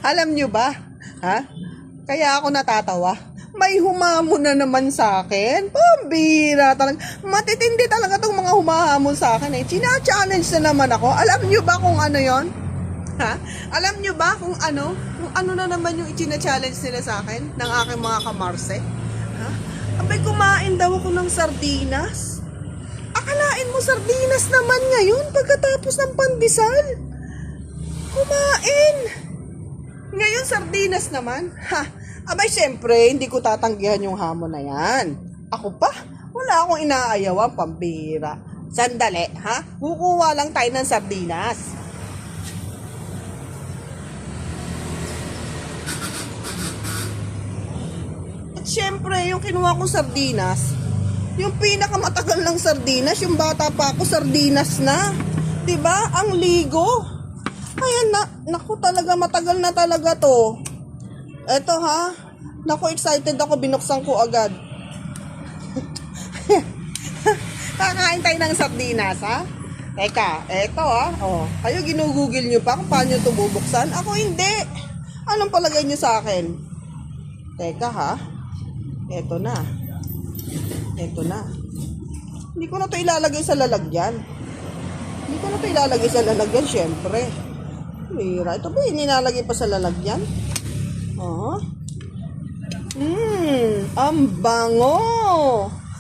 Alam nyo ba? Ha? Kaya ako natatawa. May humamon na naman sa akin. Pambira talaga. Matitindi talaga tong mga humahamon sa akin eh. China-challenge na naman ako. Alam nyo ba kung ano yon? Ha? Alam nyo ba kung ano? Kung ano na naman yung china-challenge nila sa akin ng aking mga kamarse? Ha? Abay, kumain daw ako ng sardinas. Akalain mo sardinas naman ngayon pagkatapos ng pandesal? Kumain. Ngayon sardinas naman. Ha? Abay, syempre, hindi ko tatanggihan yung hamon na yan. Ako pa, wala akong inaayawang pambira. Sandali, ha? Kukuha lang tayo ng sardinas. At syempre, yung kinuha kong sardinas, yung pinakamatagal ng sardinas, yung bata pa ako, sardinas na. 'Di ba? Ang ligo. Ayan na, naku talaga, matagal na talaga to. Eto ha, naku excited ako, binuksan ko agad. Kakain tayo ng sardinas ha. Teka, eto ha, oh. Kayo ginugugil nyo pa kung paano ito bubuksan? Ako hindi. Anong palagay nyo sa akin? Teka ha, eto na. Eto na. Hindi ko na ito ilalagay sa lalagyan. Hindi ko na ito ilalagay sa lalagyan, syempre. Mira. Ito ba inilalagay pa sa lalagyan? Oh. Ang bango.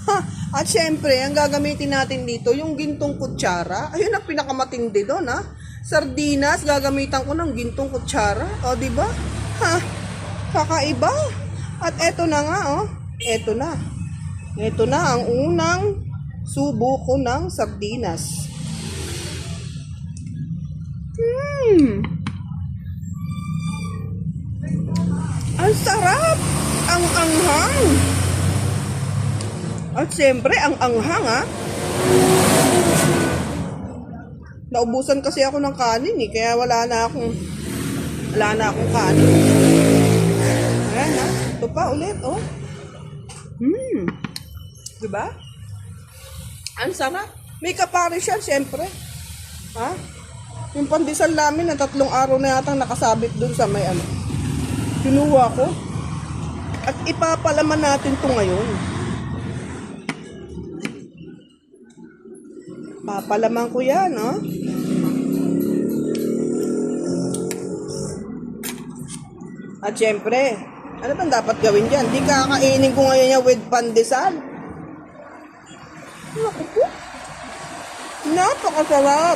Ha. At syempre, ang gagamitin natin dito, yung gintong kutsara. Ayun ang pinakamatindi doon, ha. Sardinas, gagamitan ko ng gintong kutsara. O, di ba? Ha. Kakaiba. At eto na nga, oh. Eto na. Ito na ang unang subo ko ng sardinas. Ang sarap! Ang anghang! At siyempre, ang anghang ha. Naubusan kasi ako ng kanin eh, kaya wala na akong kanin. Ayan ha. Ito pa ulit oh. Diba? Ang sarap. May kapari siya, siyempre. Ha? Yung pandesal namin na 3 araw na yata nakasabit dun sa may ano. Kinuha ko. At ipapalaman natin to ngayon. Papalaman ko yan, ha? At siyempre, ano bang dapat gawin dyan? Di kakainin ko ngayon yan with pandesal. Naku po. Napakasarap.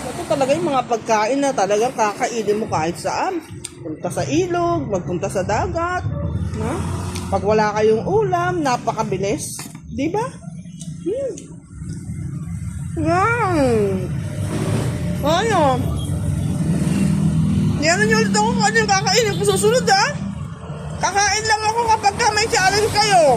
Ito talaga yung mga pagkain na talagang kakainin mo kahit saan. Punta sa ilog, magpunta sa dagat. Na? Pag wala kayong ulam, napakabilis. Diba? Yan. Ayun. Yan nyo ulit ako kung ano yung kakainin ko susunod ha. Kakain lang ako kapag may challenge kayo.